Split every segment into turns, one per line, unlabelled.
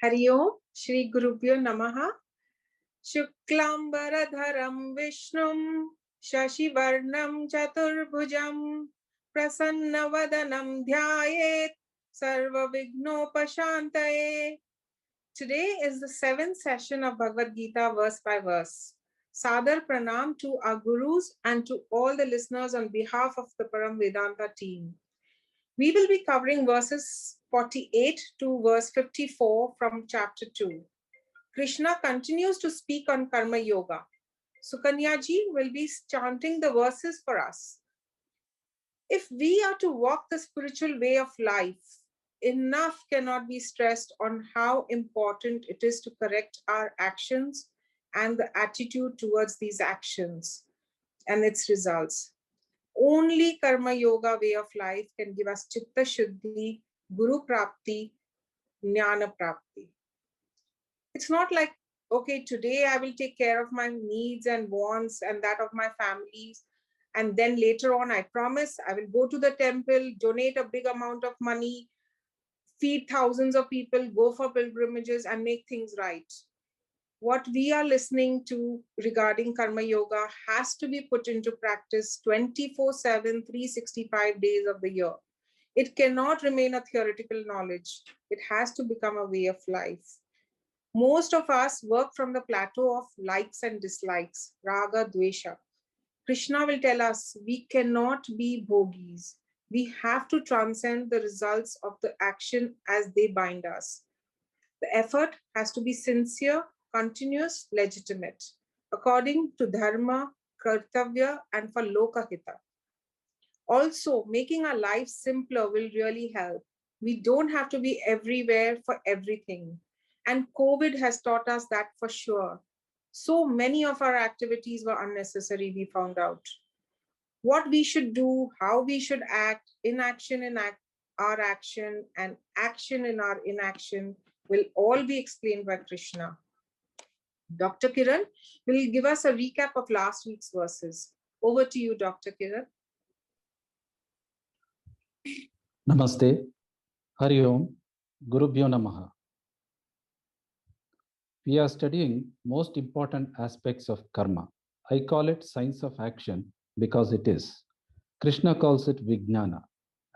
हरि ओम श्री गुरुभ्यो नमः। शुक्लांबरधरं विष्णुं शशिवर्णं चतुर्भुजं प्रसन्नवदनं ध्यायेत् सर्वविघ्नोपशान्तये. Today is the seventh session of Bhagavad Gita verse by verse. Sadar Pranam to our gurus and to all the listeners on behalf of the Param Vedanta team. We will be covering verses 48 to verse 54 from chapter 2. Krishna continues to speak on Karma Yoga. Sukanya ji will be chanting the verses for us. If we are to walk the spiritual way of life, enough cannot be stressed on how important it is to correct our actions and the attitude towards these actions and its results. Only Karma Yoga way of life can give us Chitta Shuddhi, Guru Prapti, Jnana Prapti. It's not like, okay, today I will take care of my needs and wants and that of my families. And then later on, I promise I will go to the temple, donate a big amount of money, feed thousands of people, go for pilgrimages and make things right. What we are listening to regarding Karma Yoga has to be put into practice 24/7, 365 days of the year. It cannot remain a theoretical knowledge. It has to become a way of life. Most of us work from the plateau of likes and dislikes, raga, dvesha. Krishna will tell us we cannot be bhogis. We have to transcend the results of the action as they bind us. The effort has to be sincere, continuous, legitimate, according to dharma, kartavya, and for lokahita. Also, making our life simpler will really help. We don't have to be everywhere for everything. And COVID has taught us that for sure. So many of our activities were unnecessary, we found out. What we should do, how we should act, inaction in our action, and action in our inaction will all be explained by Krishna. Dr. Kiran will give us a recap of last week's verses. Over to you, Dr. Kiran.
Namaste, Hari Om, Gurubhyo Namaha. We are studying most important aspects of karma. I call it science of action because it is. Krishna calls it Vijnana,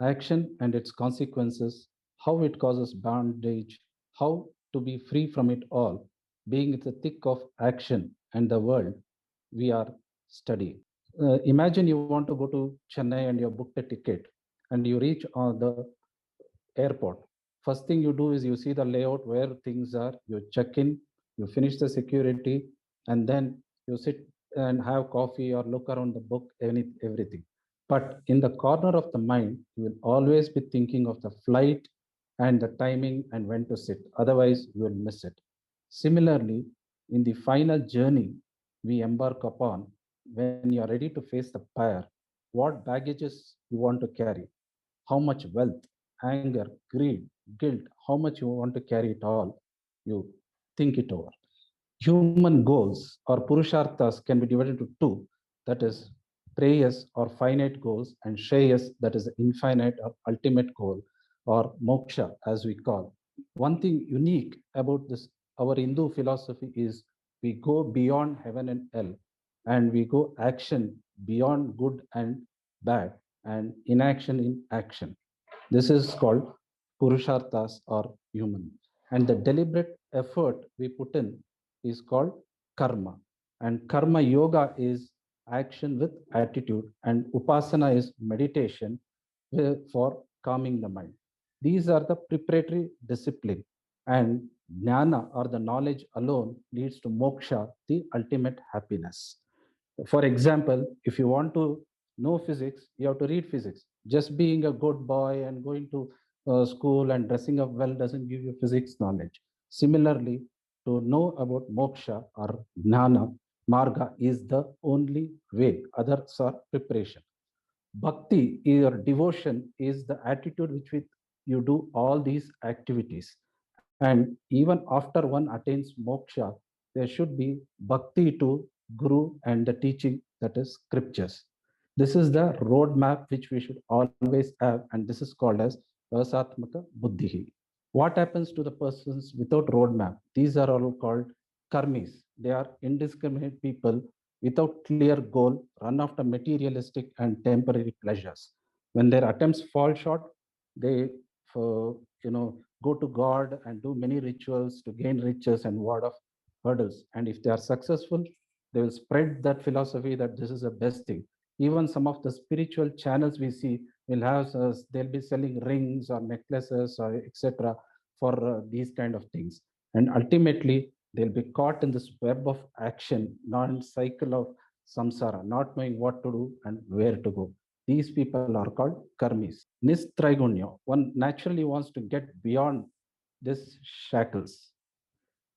action and its consequences, how it causes bondage, how to be free from it all, being in the thick of action and the world we are studying. Imagine you want to go to Chennai and you booked a ticket and you reach on the airport. First thing you do is you see the layout where things are, you check in, you finish the security, and then you sit and have coffee or look around the book, everything. But in the corner of the mind, you will always be thinking of the flight and the timing and when to sit. Otherwise, you will miss it. Similarly, in the final journey we embark upon, when you are ready to face the pyre, what baggages you want to carry, how much wealth, anger, greed, guilt, how much you want to carry it all, you think it over. Human goals or purusharthas can be divided into two, that is, preyas or finite goals, and shreyas, that is, infinite or ultimate goal, or moksha, as we call. One thing unique about this, our Hindu philosophy, is we go beyond heaven and hell, and we go action beyond good and bad, and inaction in action. This is called purusharthas or human. And the deliberate effort we put in is called karma. And karma yoga is action with attitude, and upasana is meditation for calming the mind. These are the preparatory discipline, and jnana or the knowledge alone leads to moksha, the ultimate happiness. For example, if you want to know physics, you have to read physics. Just being a good boy and going to school and dressing up well doesn't give you physics knowledge. Similarly, to know about moksha or jnana, marga is the only way. Others are preparation. Bhakti, your devotion, is the attitude which with you do all these activities. And even after one attains moksha, there should be bhakti to Guru and the teaching, that is scriptures. This is the roadmap which we should always have, and this is called as Vasatmaka Buddhi. What happens to the persons without roadmap? These are all called karmis. They are indiscriminate people without clear goal, run after materialistic and temporary pleasures. When their attempts fall short, they go to God and do many rituals to gain riches and ward off hurdles. And if they are successful, they will spread that philosophy that this is the best thing. Even some of the spiritual channels we see will have they'll be selling rings or necklaces or etc for these kind of things, and ultimately they'll be caught in this web of action, non-cycle of samsara, not knowing what to do and where to go. These people are called karmis. Nistraigunyo, one naturally wants to get beyond this shackles.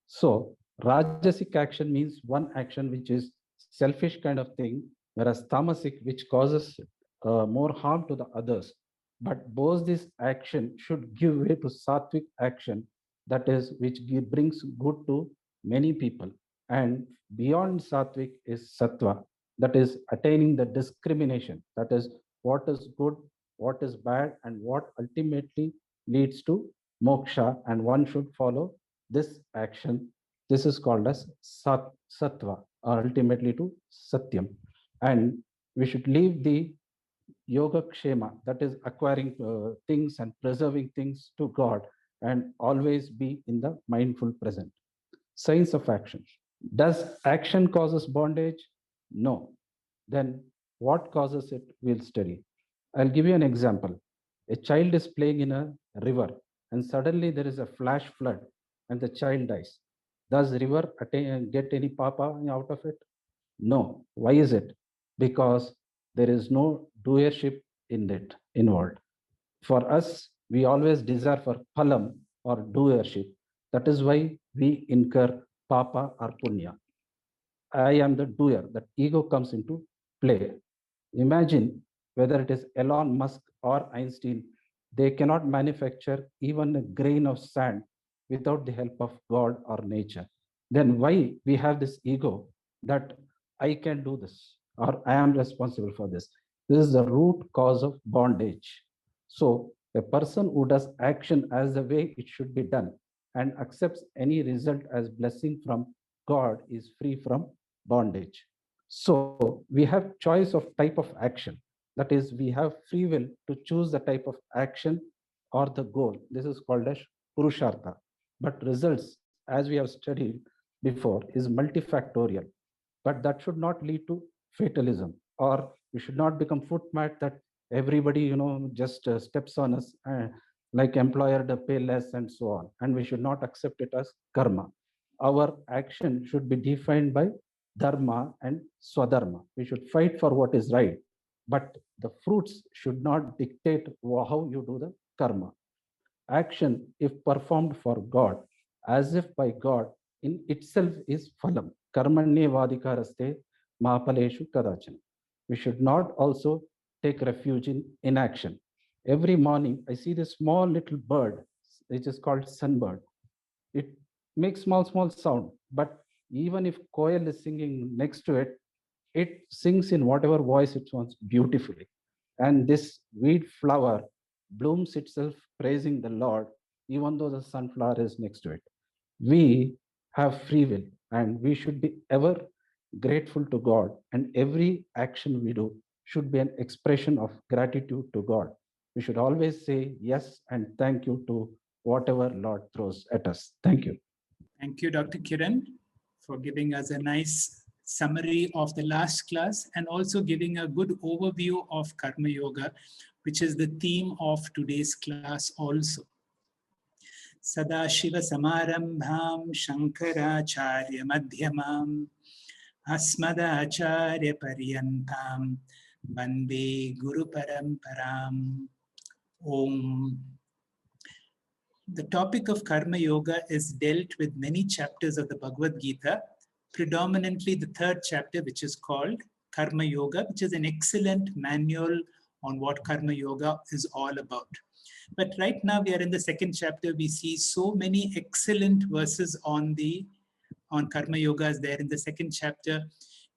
So rajasic action means one action which is selfish kind of thing, whereas tamasic, which causes more harm to the others. But both this action should give way to sattvic action, that is, which brings good to many people. And beyond sattvic is sattva, that is attaining the discrimination, that is what is good, what is bad, and what ultimately leads to moksha, and one should follow this action. This is called as sattva, or ultimately to satyam. And we should leave the yoga kshema, that is acquiring things and preserving things, to God, and always be in the mindful present. Science of action. Does action causes bondage? No. Then what causes it? We'll study. I'll give you an example. A child is playing in a river, and suddenly there is a flash flood and the child dies. Does river get any papa out of it? No. Why is it? Because there is no doership in it involved. For us, we always desire for phalam or doership. That is why we incur papa or punya. I am the doer. That ego comes into play. Imagine whether it is Elon Musk or Einstein, they cannot manufacture even a grain of sand without the help of God or nature. Then why we have this ego that I can do this or I am responsible for this? This is the root cause of bondage. So a person who does action as the way it should be done and accepts any result as blessing from God is free from bondage. So we have choice of type of action. That is, we have free will to choose the type of action or the goal. This is called as purushartha. But results, as we have studied before, is multifactorial. But that should not lead to fatalism, or we should not become footmat that everybody just steps on us, like employer to pay less and so on. And we should not accept it as karma. Our action should be defined by dharma and swadharma. We should fight for what is right, but the fruits should not dictate how you do the karma. Action, if performed for God, as if by God, in itself is phalam. Karmanye vadikaraste mahapaleshu kadachana. We should not also take refuge in inaction. Every morning, I see this small little bird, which is called sunbird. It makes small sound, but even if Koel is singing next to it, it sings in whatever voice it wants beautifully. And this weed flower blooms itself praising the Lord, even though the sunflower is next to it. We have free will, and we should be ever grateful to God. And every action we do should be an expression of gratitude to God. We should always say yes and thank you to whatever Lord throws at us. Thank you.
Thank you, Dr. Kiran, for giving us a nice summary of the last class and also giving a good overview of Karma Yoga, which is the theme of today's class also. Sadashiva Samarambham Shankaracharya Madhyamam Asmadacharya Paryantam Vande Guru Paramparam. Om. The topic of Karma Yoga is dealt with many chapters of the Bhagavad Gita, predominantly the third chapter, which is called Karma Yoga, which is an excellent manual on what Karma Yoga is all about. But right now we are in the second chapter. We see so many excellent verses on Karma Yoga is there in the second chapter.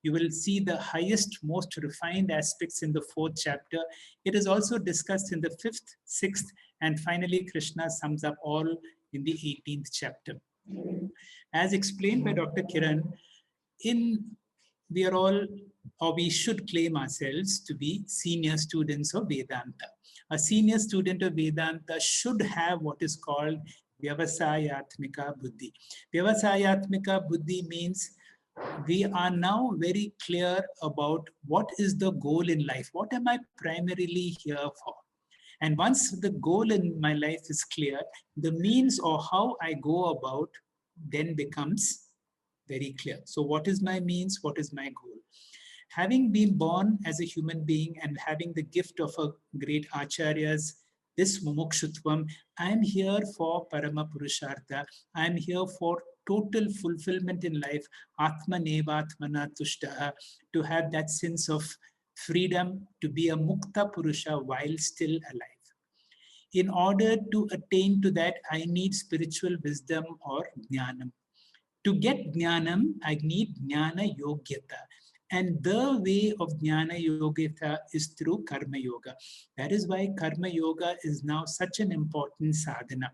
You will see the highest, most refined aspects in the fourth chapter. It is also discussed in the fifth, sixth, and finally Krishna sums up all in the 18th chapter. As explained by Dr. Kiran, we are all, or we should claim ourselves to be senior students of Vedanta. A senior student of Vedanta should have what is called Vyavasayatmika Buddhi. Vyavasayatmika Buddhi means we are now very clear about what is the goal in life. What am I primarily here for? And once the goal in my life is clear, the means or how I go about then becomes very clear. So what is my means? What is my goal? Having been born as a human being and having the gift of a great acharyas, this mumukshutvam, I am here for Parama Purushartha. I am here for total fulfillment in life, Atma Nevatmana Tushtaha, to have that sense of freedom, to be a Mukta Purusha while still alive. In order to attain to that, I need spiritual wisdom or jnanam. To get jnanam, I need jnana yogyata. And the way of jnana yogyata is through karma yoga. That is why karma yoga is now such an important sadhana.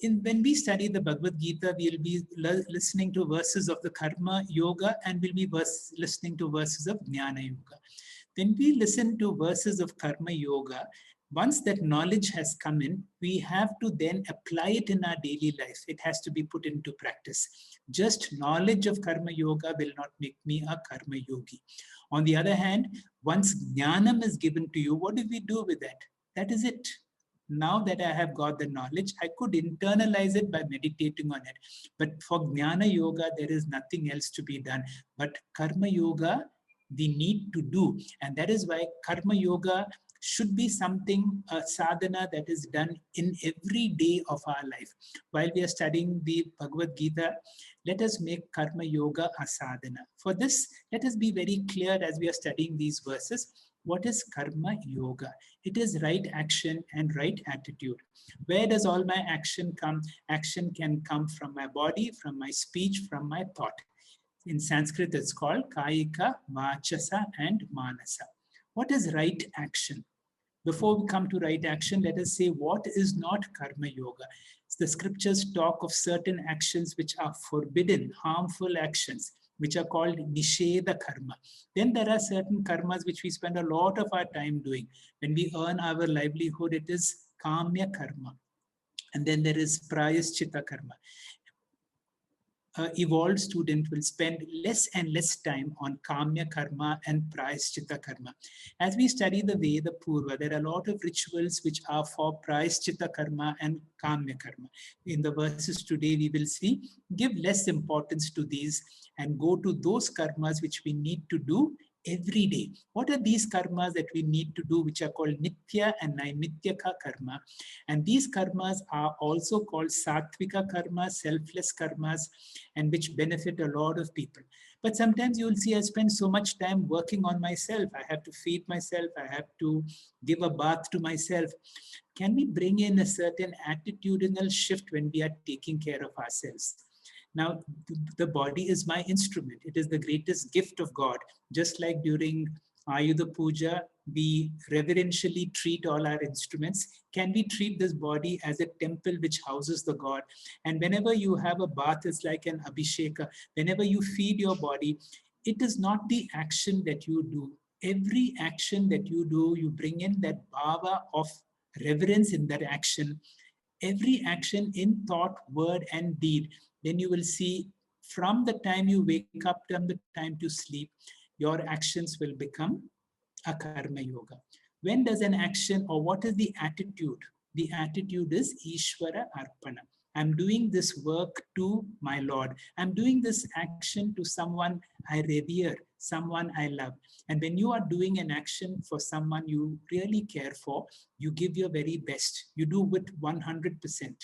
When we study the Bhagavad Gita, we'll be listening to verses of the karma yoga and we'll be listening to verses of jnana yoga. When we listen to verses of karma yoga, once that knowledge has come in, we have to then apply it in our daily life. It has to be put into practice. Just knowledge of karma yoga will not make me a karma yogi. On the other hand, once jnanam is given to you, what do we do with that? That is it. Now that I have got the knowledge, I could internalize it by meditating on it. But for jnana yoga, there is nothing else to be done. But karma yoga, we need to do. And that is why karma yoga should be something, a sadhana that is done in every day of our life. While we are studying the Bhagavad Gita, let us make karma yoga a sadhana. For this, let us be very clear as we are studying these verses. What is karma yoga? It is right action and right attitude. Where does all my action come? Action can come from my body, from my speech, from my thought. In Sanskrit, it's called Kayika, Vachasa, and Manasa. What is right action? Before we come to right action, let us say what is not karma yoga. The scriptures talk of certain actions which are forbidden, harmful actions, which are called nisheda karma. Then there are certain karmas which we spend a lot of our time doing. When we earn our livelihood, it is kamya karma. And then there is prayaschitta karma. Evolved student will spend less and less time on kamya karma and prayaschitta karma. As we study the Veda Purva, there are a lot of rituals which are for prayaschitta karma and kamya karma. In the verses today, we will see, give less importance to these and go to those karmas which we need to do every day. What are these karmas that we need to do, which are called nitya and naimityaka karma? And these karmas are also called sattvika karma, selfless karmas, and which benefit a lot of people. But sometimes you will see I spend so much time working on myself. I have to feed myself. I have to give a bath to myself. Can we bring in a certain attitudinal shift when we are taking care of ourselves? Now, the body is my instrument. It is the greatest gift of God. Just like during Ayudha Puja, we reverentially treat all our instruments. Can we treat this body as a temple which houses the God? And whenever you have a bath, it's like an abhisheka. Whenever you feed your body, it is not the action that you do. Every action that you do, you bring in that bhava of reverence in that action. Every action in thought, word, and deed. Then you will see from the time you wake up to the time to sleep, your actions will become a karma yoga. When does an action, or what is the attitude? The attitude is Ishvara Arpana. I'm doing this work to my Lord. I'm doing this action to someone I revere, someone I love. And when you are doing an action for someone you really care for, you give your very best. You do it 100%.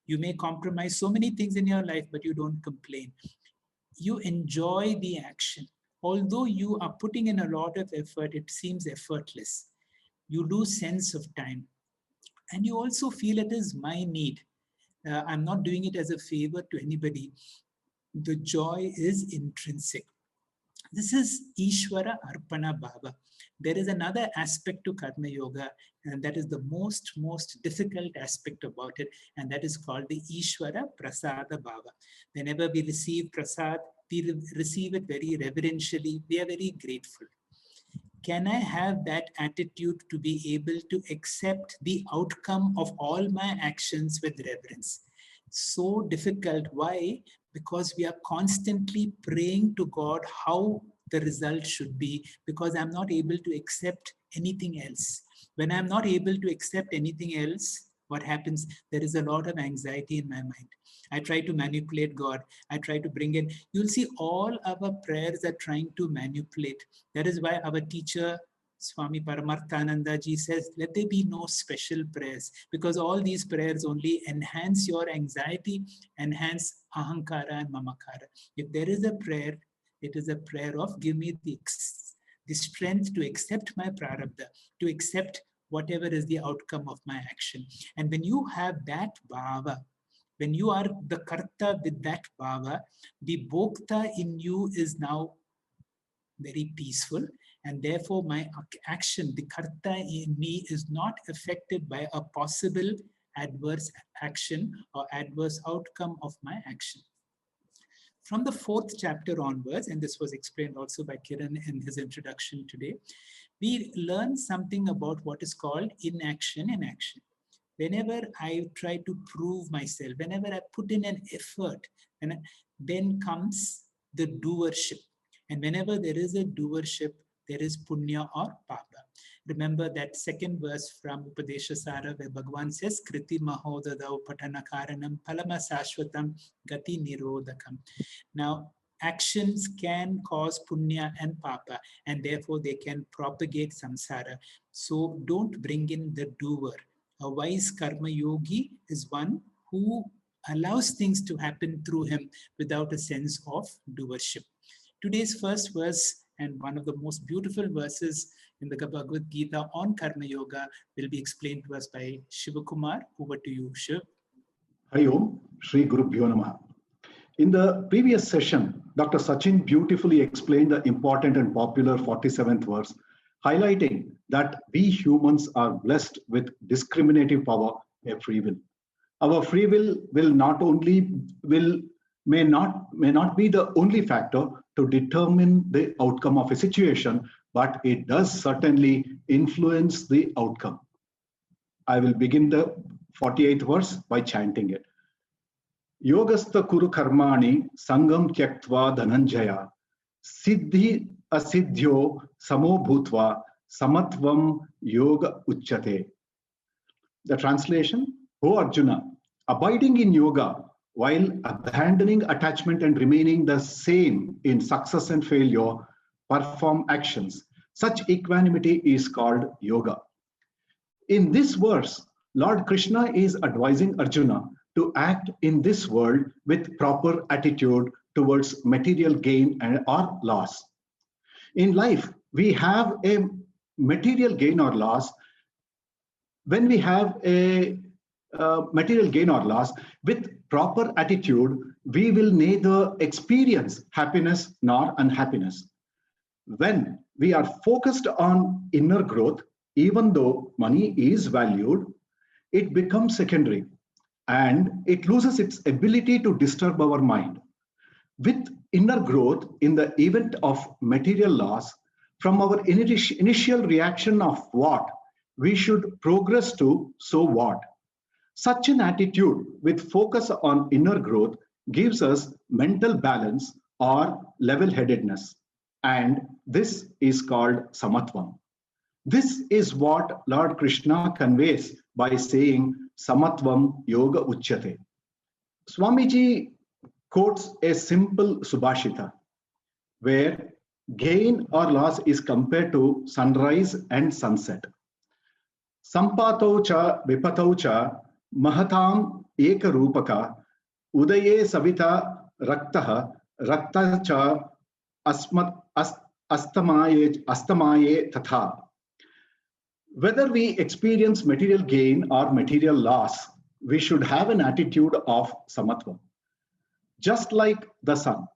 You may compromise so many things in your life, but you don't complain. You enjoy the action. Although you are putting in a lot of effort, it seems effortless. You lose sense of time. And you also feel it is my need. I'm not doing it as a favor to anybody. The joy is intrinsic. This is Ishvara Arpana Bhava. There is another aspect to Karma Yoga, and that is the most difficult aspect about it, and that is called the Ishvara Prasada Bhava. Whenever we receive prasad, we receive it very reverentially. We are very grateful. Can I have that attitude to be able to accept the outcome of all my actions with reverence? So difficult. Why? Because we are constantly praying to God how the result should be, because I'm not able to accept anything else. When I'm not able to accept anything else, what happens? There is a lot of anxiety in my mind. I try to manipulate God. I try to bring in. You'll see all our prayers are trying to manipulate. That is why our teacher, Swami Paramarthananda ji, says, let there be no special prayers, because all these prayers only enhance your anxiety, enhance ahankara and mamakara. If there is a prayer, it is a prayer of give me the strength to accept my prarabdha, to accept whatever is the outcome of my action. And when you have that bhava, when you are the karta with that bhava, the bhokta in you is now very peaceful, and therefore my action, the karta in me, is not affected by a possible adverse action or adverse outcome of my action. From the 4th chapter onwards, and this was explained also by Kiran in his introduction today, we learn something about what is called inaction and action. Whenever I try to prove myself, whenever I put in an effort, and then comes the doership. And whenever there is a doership, there is punya or papa. Remember that second verse from Upadeshasara where Bhagavan says, Kriti mahodadau patana karanam palama sashvatam gati nirodhakam. Now, actions can cause punya and papa, and therefore they can propagate samsara. So don't bring in the doer. A wise karma yogi is one who allows things to happen through him without a sense of doership. Today's first verse, and one of the most beautiful verses in the Bhagavad Gita on Karma Yoga, will be explained to us by Shivakumar. Over to you, Shiv.
Hari Om, Shri Gurubhyo Namaha. In the previous session, Dr. Sachin beautifully explained the important and popular 47th verse, highlighting that we humans are blessed with discriminative power, a free will. Our free will may not be the only factor to determine the outcome of a situation, but it does certainly influence the outcome. I will begin the 48th verse by chanting it. Yogastha kuru karmani sangam tyaktva dhananjaya siddhi asiddhyo samo bhutva samatvam yoga uchyate. The translation: O Arjuna, abiding in yoga while abandoning attachment and remaining the same in success and failure, perform actions. Such equanimity is called yoga. In this verse, Lord Krishna is advising Arjuna to act in this world with proper attitude towards material gain or loss. In life, we have a material gain or loss. When we have a material gain or loss, with proper attitude, we will neither experience happiness nor unhappiness. When we are focused on inner growth, even though money is valued, it becomes secondary and it loses its ability to disturb our mind. With inner growth in the event of material loss, from our initial reaction of what, we should progress to so what. Such an attitude with focus on inner growth gives us mental balance or level-headedness, and this is called samatvam. This is what Lord Krishna conveys by saying samatvam yoga uchyate. Swamiji quotes a simple subhashita where gain or loss is compared to sunrise and sunset. Sampatau cha vipatau cha mahatam eka rupaka udaye savita raktaha rakta cha astamaye tatha. Whether we experience material gain or material loss, we should have an attitude of samatva. Just like the sun,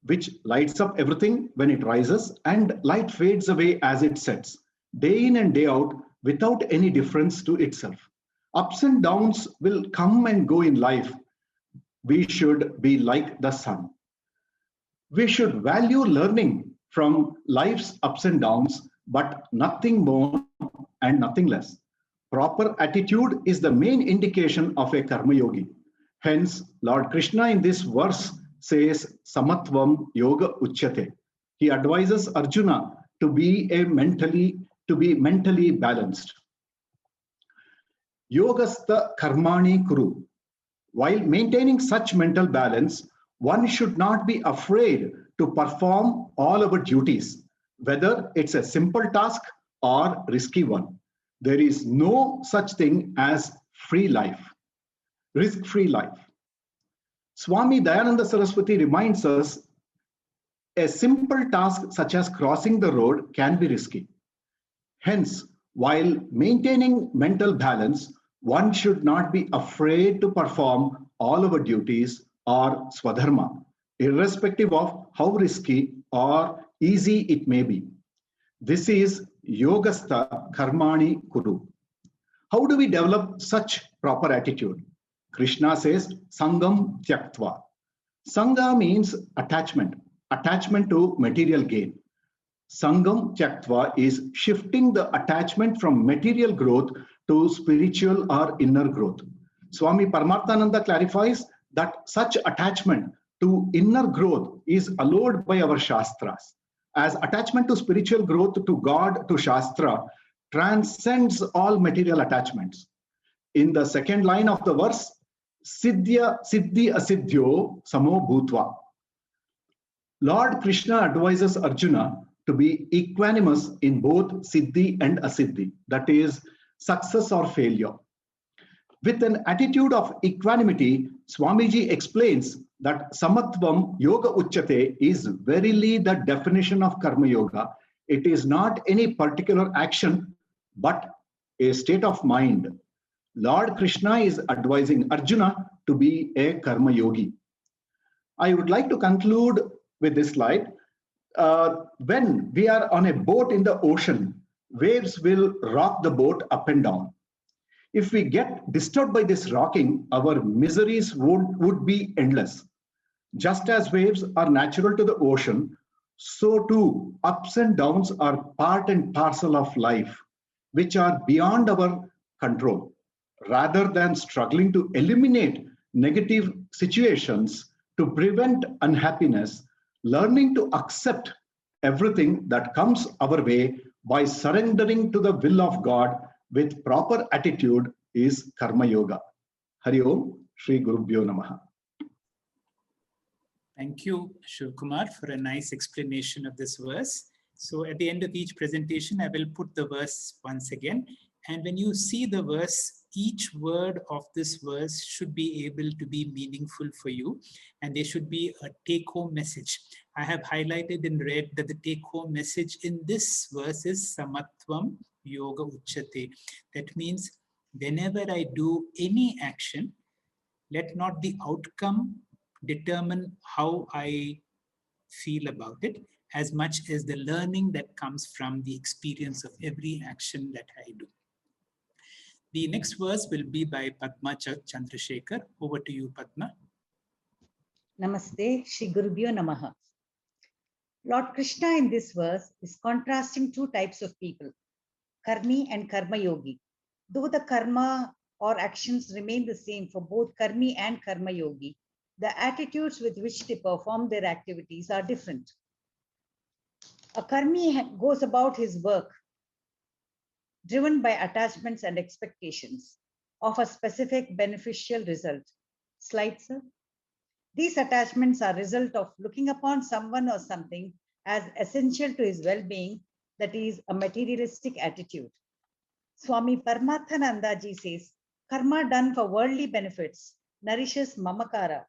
which lights up everything when it rises and light fades away as it sets, day in and day out without any difference to itself. Ups and downs will come and go in life. We should be like the sun. We should value learning from life's ups and downs, but nothing more and nothing less. Proper attitude is the main indication of a karma yogi. Hence, Lord Krishna in this verse says, Samatvam Yoga Uchyate. He advises Arjuna to be mentally balanced. Yogastha karmani kuru. While maintaining such mental balance, one should not be afraid to perform all our duties, whether it's a simple task or risky one. There is no such thing as free life, risk-free life. Swami Dayananda Saraswati reminds us a simple task such as crossing the road can be risky. Hence, while maintaining mental balance, one should not be afraid to perform all our duties or swadharma, irrespective of how risky or easy it may be. This is Yogastha Karmani Kuru. How do we develop such proper attitude? Krishna says, Sangam Tyaktva. Sangha means attachment to material gain. Sangam Tyaktva is shifting the attachment from material growth to spiritual or inner growth. Swami Paramarthananda clarifies that such attachment to inner growth is allowed by our Shastras, as attachment to spiritual growth, to God, to Shastra, transcends all material attachments. In the second line of the verse, Siddhi Asiddhyo Samo Bhutva. Lord Krishna advises Arjuna to be equanimous in both Siddhi and Asiddhi, that is, success or failure. With an attitude of equanimity, Swamiji explains that Samatvam Yoga Uchyate is verily the definition of Karma Yoga. It is not any particular action, but a state of mind. Lord Krishna is advising Arjuna to be a Karma Yogi. I would like to conclude with this slide. When we are on a boat in the ocean, waves will rock the boat up and down. If we get disturbed by this rocking, our miseries would be endless. Just as waves are natural to the ocean, so too ups and downs are part and parcel of life, which are beyond our control. Rather than struggling to eliminate negative situations to prevent unhappiness, learning to accept everything that comes our way by surrendering to the will of God with proper attitude is Karma Yoga. Hari Om, Shri Gurubhyo Namaha.
Thank you, Shiv Kumar, for a nice explanation of this verse. So at the end of each presentation, I will put the verse once again. And when you see the verse, each word of this verse should be able to be meaningful for you. And there should be a take-home message. I have highlighted in red that the take-home message in this verse is Samatvam Yoga Uchyate. That means whenever I do any action, let not the outcome determine how I feel about it, as much as the learning that comes from the experience of every action that I do. The next verse will be by Padma Chandrasekhar. Over to you, Padma.
Namaste, Shri Gurubhyo Namaha. Lord Krishna in this verse is contrasting two types of people, Karmi and Karma Yogi. Though the karma or actions remain the same for both Karmi and Karma Yogi, the attitudes with which they perform their activities are different. A Karmi goes about his work driven by attachments and expectations of a specific beneficial result. Slide, sir. These attachments are a result of looking upon someone or something as essential to his well-being, that is a materialistic attitude. Swami Paramarthananda ji says, karma done for worldly benefits nourishes mamakara.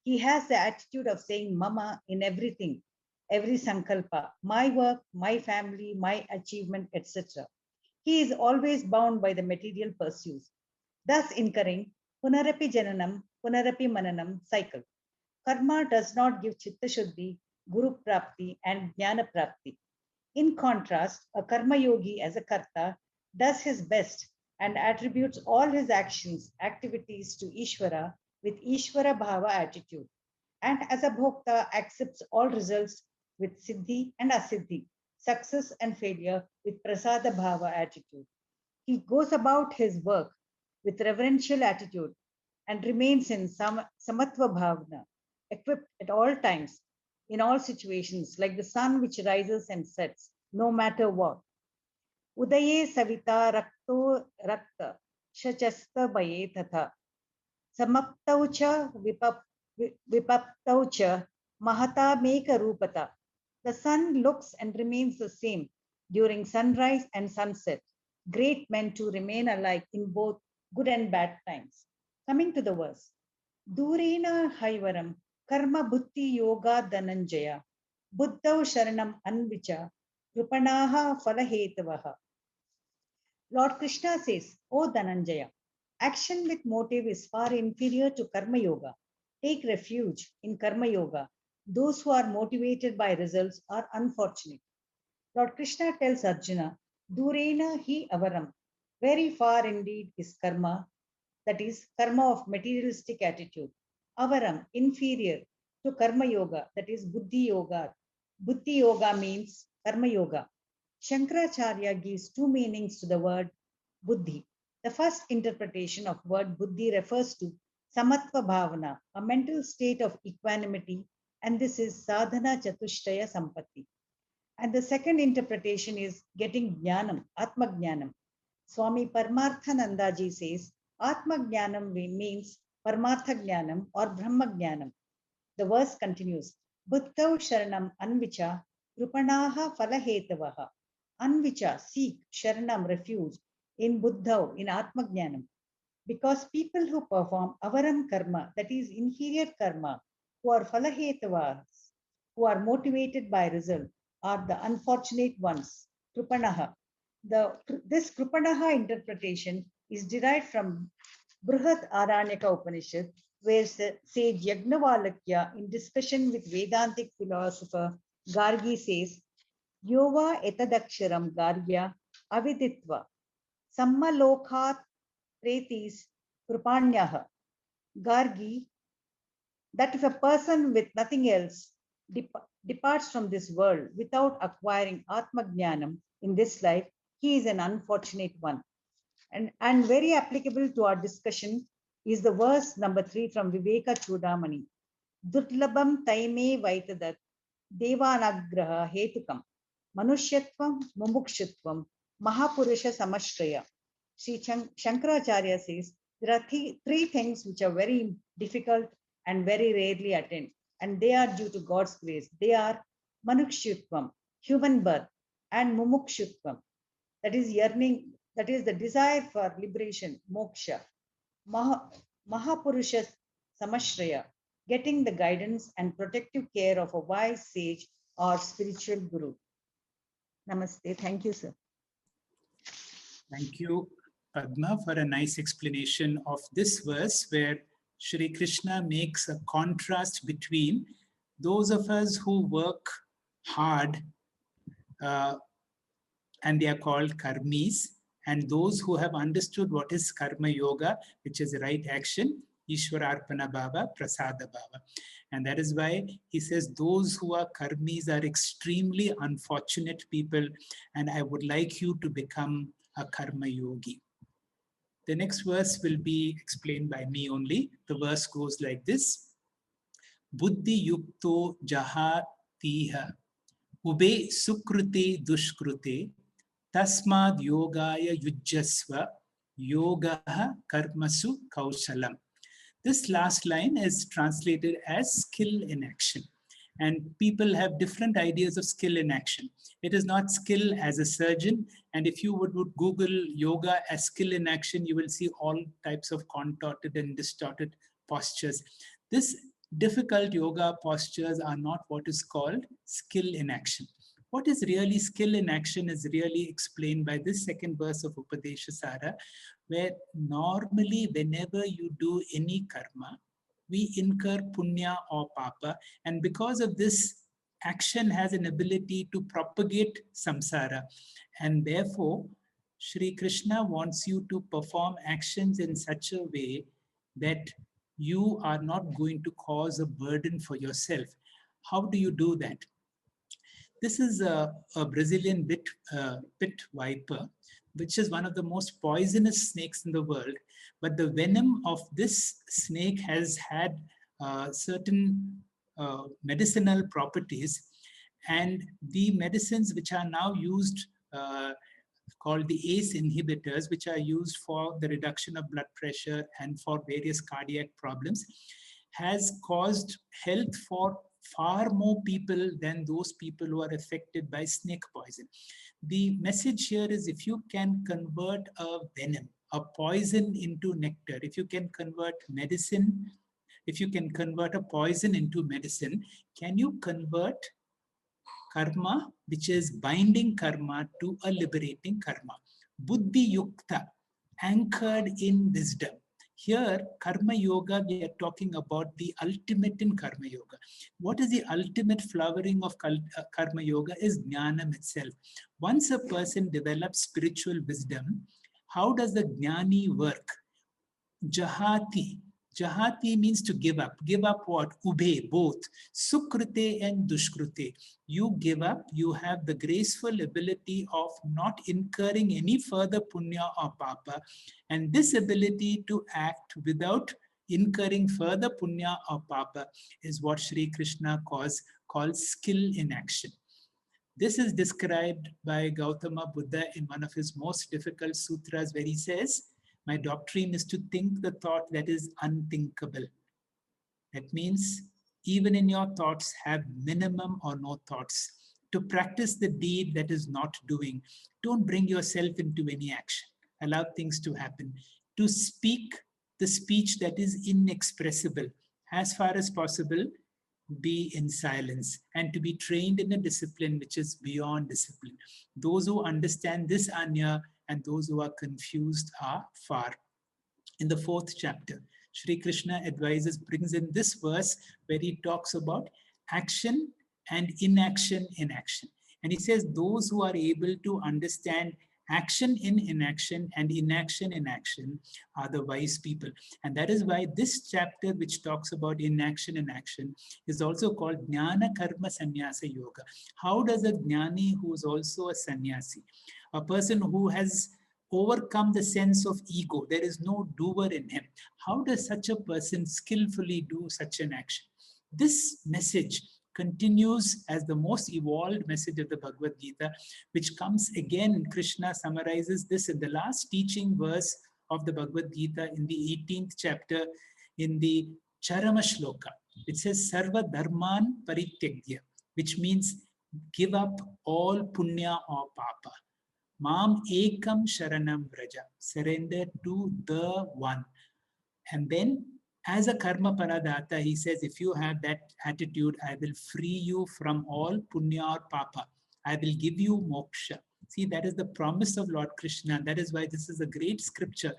He has the attitude of saying mama in everything, every sankalpa, my work, my family, my achievement, etc. He is always bound by the material pursuits, thus incurring punarapi jananam, punarapi mananam cycle. Karma does not give chitta shuddhi, Guru Prapti, and Jnana Prapti. In contrast, a Karma Yogi as a Karta does his best and attributes all his actions, activities to Ishvara with Ishvara Bhava attitude, and as a Bhokta accepts all results with Siddhi and Asiddhi, success and failure with Prasada Bhava attitude. He goes about his work with reverential attitude and remains in Samatva Bhavana, equipped at all times, in all situations, like the sun which rises and sets, no matter what. Udaye Savita Rakto Rakta Shachasta Baye Tatha Samaptau cha Vipaptau cha Mahata Meka Rupata. The sun looks and remains the same during sunrise and sunset. Great men too remain alike in both good and bad times. Coming to the verse. Durena Haivaram Karma Bhutti Yoga Dhananjaya Buddhau Sharanam Anvicha Krupanaha Falahetavaha. Lord Krishna says, O Dhananjaya, action with motive is far inferior to Karma Yoga. Take refuge in Karma Yoga. Those who are motivated by results are unfortunate. Lord Krishna tells Arjuna, Durena hi avaram. Very far indeed is karma, that is, karma of materialistic attitude. Avaram, inferior to Karma Yoga, that is, Buddhi Yoga. Buddhi Yoga means Karma Yoga. Shankaracharya gives two meanings to the word buddhi. The first interpretation of word buddhi refers to samatva bhavana, a mental state of equanimity, and this is sadhana chatushtaya sampatti. And the second interpretation is getting jnanam, atma jnanam. Swami Paramarthanandaji says atma jnanam means paramartha jnanam or brahma jnanam. The verse continues, Buddhau sharanam anvicha krupanaha falahetavaha. Anvicha, seek, sharanam, refuge, in Buddha, in Atma Jnanam. Because people who perform avaram karma, that is inferior karma, who are falahetavas, who are motivated by result, are the unfortunate ones, krupanaha. This krupanaha interpretation is derived from Bruhat Aranyaka Upanishad, where sage Yagnavalakya, in discussion with Vedantic philosopher Gargi, says, Yova etadaksharam gargya aviditva sammalokhat pretis krupanyaha. Gargi, that if a person with nothing else departs from this world without acquiring Atma Jnanam in this life, he is an unfortunate one. And very applicable to our discussion is the verse number 3 from Viveka Chudamani. Durlabam taime vaitadat devanagraha hetukam. Manushyatvam, Mumukshutvam, Mahapurusha Samashraya. Sri Shankaracharya says there are three things which are very difficult and very rarely attained, and they are due to God's grace. They are Manukshutvam, human birth, and Mumukshutvam, that is yearning, that is the desire for liberation, moksha. Mahapurusha Samashraya, getting the guidance and protective care of a wise sage or spiritual guru. Namaste. Thank you, sir.
Thank you, Padma, for a nice explanation of this verse where Shri Krishna makes a contrast between those of us who work hard and they are called karmis, and those who have understood what is karma yoga, which is right action, Ishwararpana Bhava, Prasada Bhava. And that is why he says those who are karmis are extremely unfortunate people, and I would like you to become a karma yogi. The next verse will be explained by me only. The verse goes like this. Buddhi yukto jahatiha ube sukrute dushkrute tasmad yogaya yujjasva yogaha karmasu kaushalam. This last line is translated as skill in action. And people have different ideas of skill in action. It is not skill as a surgeon. And if you would Google yoga as skill in action, you will see all types of contorted and distorted postures. This difficult yoga postures are not what is called skill in action. What is really skill in action is really explained by this second verse of Upadeshasara, where normally whenever you do any karma, we incur punya or papa, and because of this action has an ability to propagate samsara. And therefore, Shri Krishna wants you to perform actions in such a way that you are not going to cause a burden for yourself. How do you do that? This is a Brazilian pit viper, which is one of the most poisonous snakes in the world. But the venom of this snake has had certain medicinal properties, and the medicines which are now used, called the ACE inhibitors, which are used for the reduction of blood pressure and for various cardiac problems, has caused health for far more people than those people who are affected by snake poison. The message here is, if you can convert a venom, a poison into nectar, if you can convert medicine, if you can convert a poison into medicine, can you convert karma, which is binding karma, to a liberating karma? Buddhi yukta, anchored in wisdom. Here, karma yoga, we are talking about the ultimate in karma yoga. What is the ultimate flowering of karma yoga? Is jnanam itself. Once a person develops spiritual wisdom, how does the jnani work? Jahati. Jahati means to give up. Give up what? Ubhe, both. Sukrute and dushkrute. You give up, you have the graceful ability of not incurring any further punya or papa. And this ability to act without incurring further punya or papa is what Sri Krishna calls skill in action. This is described by Gautama Buddha in one of his most difficult sutras, where he says, my doctrine is to think the thought that is unthinkable. That means even in your thoughts, have minimum or no thoughts. To practice the deed that is not doing. Don't bring yourself into any action. Allow things to happen. To speak the speech that is inexpressible. As far as possible, be in silence, and to be trained in a discipline which is beyond discipline. Those who understand this are near, and those who are confused are far. In the 4th chapter, Sri Krishna brings in this verse where he talks about action and inaction in action. And he says those who are able to understand action in inaction and inaction in action are the wise people. And that is why this chapter, which talks about inaction in action, is also called Jnana Karma Sannyasa Yoga. How does a jnani who is also a sannyasi, a person who has overcome the sense of ego, there is no doer in him, how does such a person skillfully do such an action? This message continues as the most evolved message of the Bhagavad Gita, which comes again. Krishna summarizes this in the last teaching verse of the Bhagavad Gita in the 18th chapter, in the Charama Shloka. It says, Sarva Dharman Parityagya, which means give up all punya or papa. Mam ekam sharanam vraja, surrender to the one. And then as a karma paradata, he says, if you have that attitude, I will free you from all punya or papa. I will give you moksha. See, that is the promise of Lord Krishna. That is why this is a great scripture.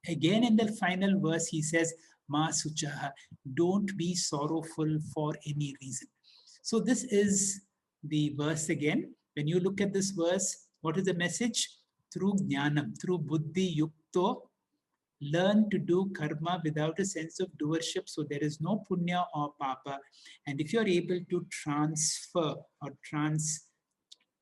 Again, in the final verse, he says, Ma suchaha, don't be sorrowful for any reason. So this is the verse again. When you look at this verse, what is the message? Through jnanam, through buddhi yukto, learn to do karma without a sense of doership, so there is no punya or papa. And if you're able to transfer or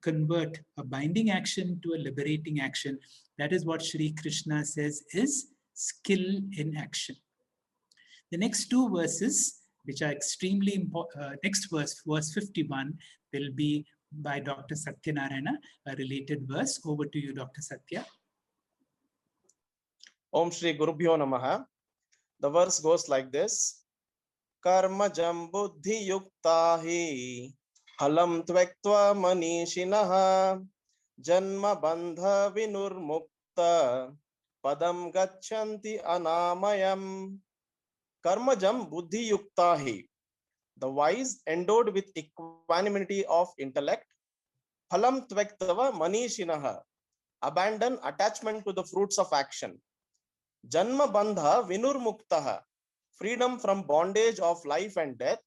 convert a binding action to a liberating action, that is what Sri Krishna says is skill in action. The next 2 verses, which are extremely important, next verse, verse 51, will be by Dr. Satyanarayana, a related verse. Over to you, Dr. Satya.
Om Shri Gurubhyo Namaha. The verse goes like this. Karma jam buddhi yuktahi halam tvektva manishinaha janma bandha vinurmukta padam gachanti anamayam. Karma jam buddhi yuktahi. The wise endowed with equanimity of intellect. Halam tvektva manishinaha. Abandon attachment to the fruits of action. Janma bandha vinurmuktaha, freedom from bondage of life and death.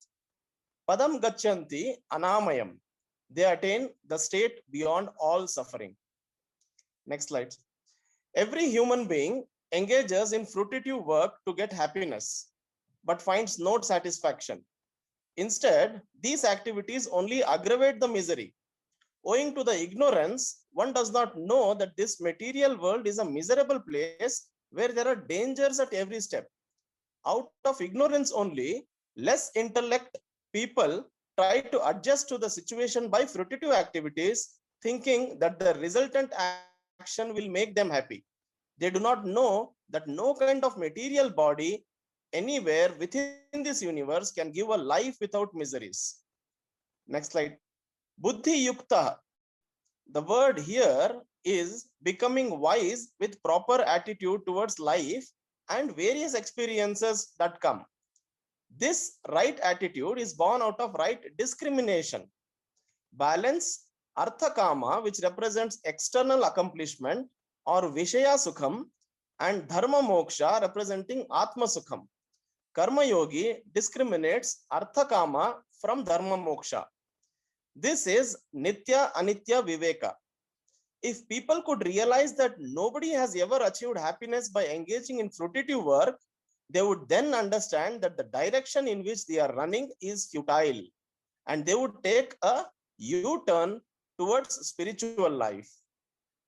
Padam Gachanti Anamayam. They attain the state beyond all suffering. Next slide. Every human being engages in fruitive work to get happiness, but finds no satisfaction. Instead, these activities only aggravate the misery. Owing to the ignorance, one does not know that this material world is a miserable place where there are dangers at every step. Out of ignorance only, less intellect people try to adjust to the situation by fruitive activities, thinking that the resultant action will make them happy. They do not know that no kind of material body anywhere within this universe can give a life without miseries. Next slide. Buddhi yukta. The word here is becoming wise with proper attitude towards life and various experiences that come. This right attitude is born out of right discrimination. Balance, artha kama, which represents external accomplishment, or Vishaya Sukham, and Dharma Moksha, representing Atma Sukham. Karma Yogi discriminates Artha Kama from Dharma Moksha. This is Nitya Anitya Viveka. If people could realize that nobody has ever achieved happiness by engaging in fruitive work, they would then understand that the direction in which they are running is futile, and they would take a U-turn towards spiritual life.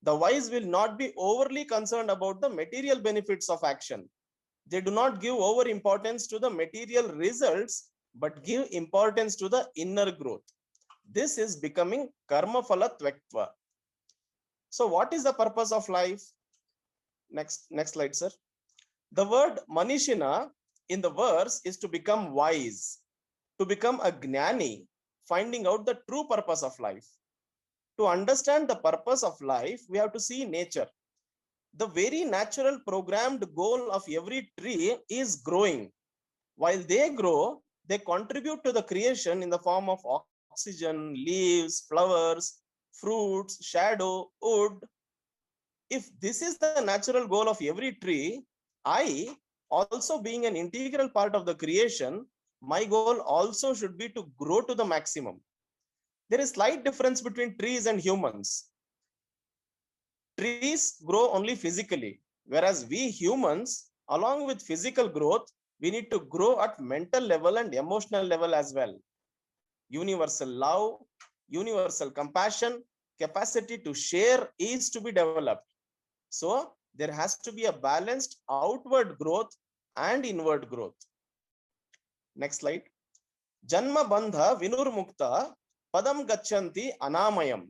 The wise will not be overly concerned about the material benefits of action. They do not give over importance to the material results, but give importance to the inner growth. This is becoming karma phala tvektva. So what is the purpose of life? Next slide, sir. The word manishina in the verse is to become wise, to become a gnani, finding out the true purpose of life. To understand the purpose of life, we have to see nature. The very natural programmed goal of every tree is growing. While they grow, they contribute to the creation in the form of oxygen, leaves, flowers, fruits, shadow, wood. If this is the natural goal of every tree, I, also being an integral part of the creation, my goal also should be to grow to the maximum. There is slight difference between trees and humans. Trees grow only physically, whereas we humans, along with physical growth, we need to grow at mental level and emotional level as well. Universal love, universal compassion, capacity to share is to be developed. So there has to be a balanced outward growth and inward growth. Next slide. Janma bandha vinurmukta padam gachanti anamayam.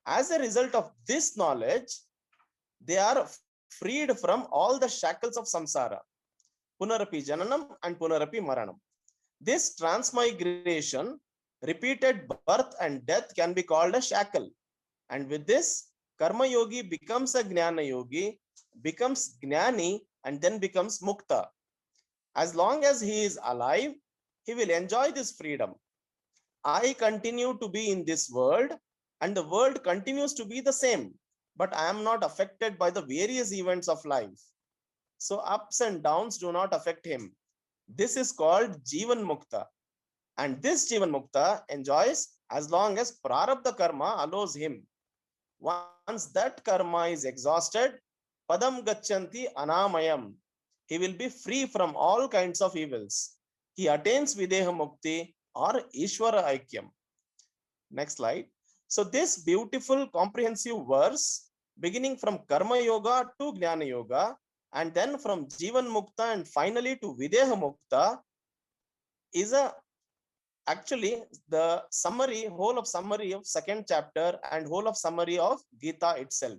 As a result of this knowledge, they are freed from all the shackles of samsara, punarapi jananam and punarapi maranam. This transmigration, repeated birth and death, can be called a shackle. And with this, karma yogi becomes a gnana yogi, becomes gnani, and then becomes mukta. As long as he is alive, he will enjoy this freedom. I continue to be in this world, and the world continues to be the same, but I am not affected by the various events of life. So ups and downs do not affect him. This is called Jivan Mukta. And this Jivan Mukta enjoys as long as Prarabdha Karma allows him. Once that karma is exhausted, Padam Gachanti Anamayam. He will be free from all kinds of evils. He attains Videha Mukti or Ishvara Aikyam. Next slide. So this beautiful comprehensive verse, beginning from Karma Yoga to Jnana Yoga, and then from Jivan Mukta and finally to Videha Mukta, is actually the summary, whole of summary of second chapter and whole of summary of Gita itself.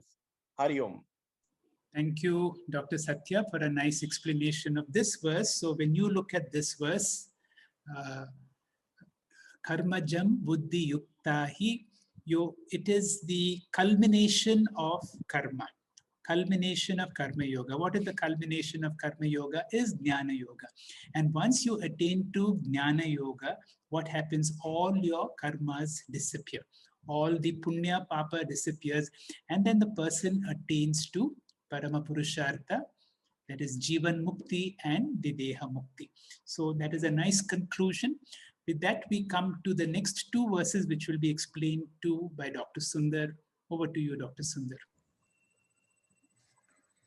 Hari Om.
Thank you, Dr. Satya, for a nice explanation of this verse. So when you look at this verse, Karmajam Buddhi Yuktahi, it is the culmination of karma. Culmination of Karma Yoga. What is the culmination of Karma Yoga? Is Jnana Yoga. And once you attain to Jnana Yoga, what happens? All your karmas disappear. All the punya, papa disappears. And then the person attains to Paramapurushartha, that is Jivan Mukti and Videha Mukti. So that is a nice conclusion. With that, we come to the next two verses, which will be explained to by Dr. Sundar. Over to you, Dr. Sundar.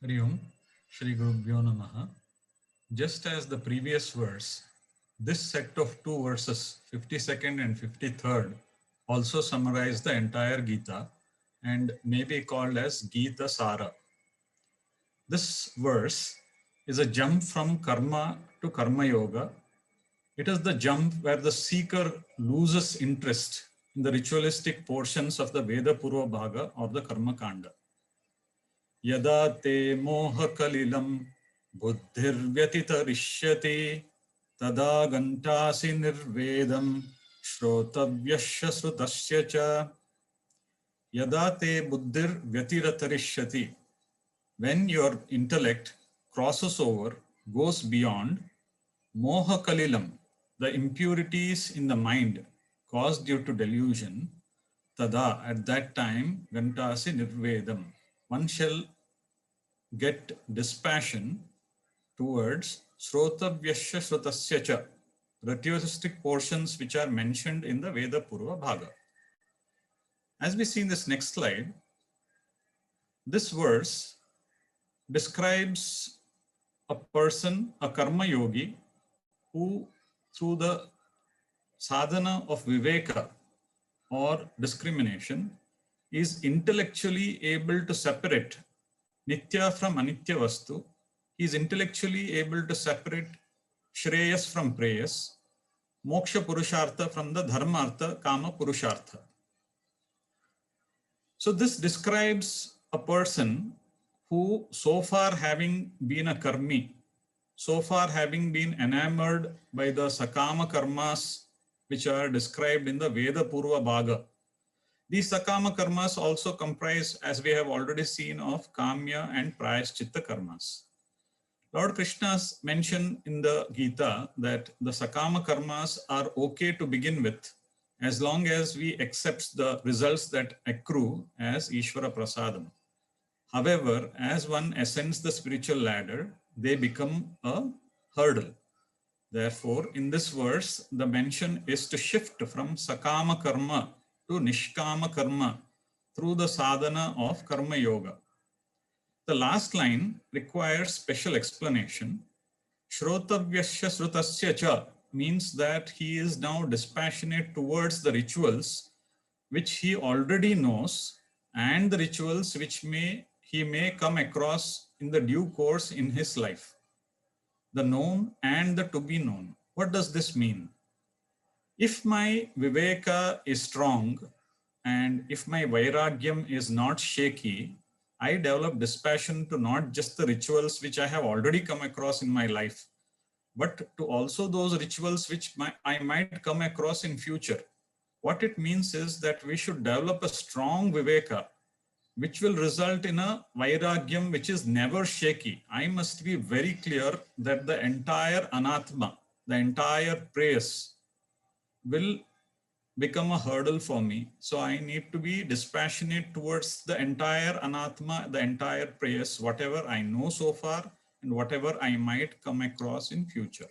Hari Om, Shri Gurubhyo Namaha. Just as the previous verse, this set of two verses, 52nd and 53rd, also summarize the entire Gita and may be called as Gita Sara. This verse is a jump from karma to karma yoga. It is the jump where the seeker loses interest in the ritualistic portions of the Veda Purva Bhaga or the Karma Kanda. Yada te moha kalilam buddhirvyatitarishyati tada gantasi nirvedam shrotavyasya srutasya cha. Yada te buddhir vyatiratarishati. When your intellect crosses over, goes beyond, moha kalilam, the impurities in the mind caused due to delusion, tada, at that time, gantasi nirvedam, one shall get dispassion towards srotavyasya srutasya cha, ritualistic portions which are mentioned in the Veda Purva Bhaga. As we see in this next slide, this verse describes a person, a karma yogi, who through the sadhana of viveka or discrimination is intellectually able to separate nitya from anitya vastu. He is intellectually able to separate shreyas from preyas, moksha purushartha from the dharmartha kama purushartha. So this describes a person who, so far having been a karmi, so far having been enamored by the sakama karmas which are described in the Veda Purva Bhaga. These sakama karmas also comprise, as we have already seen, of kamya and prayaschitta karmas. Lord Krishna's mention in the Gita that the sakama karmas are okay to begin with, as long as we accept the results that accrue as Ishvara Prasadam. However, as one ascends the spiritual ladder, they become a hurdle. Therefore, in this verse, the mention is to shift from sakama karma to nishkama karma through the sadhana of karma yoga. The last line requires special explanation. Shrotavyasya srutasya cha means that he is now dispassionate towards the rituals which he already knows and the rituals which he may come across in the due course in his life. The known and the to be known. What does this mean? If my viveka is strong and if my vairagyam is not shaky, I develop dispassion to not just the rituals which I have already come across in my life, but to also those rituals which I might come across in future. What it means is that we should develop a strong viveka, which will result in a vairagyam which is never shaky. I must be very clear that the entire anatma, the entire praise will become a hurdle for me. So I need to be dispassionate towards the entire anatma, the entire praise, whatever I know so far and whatever I might come across in future.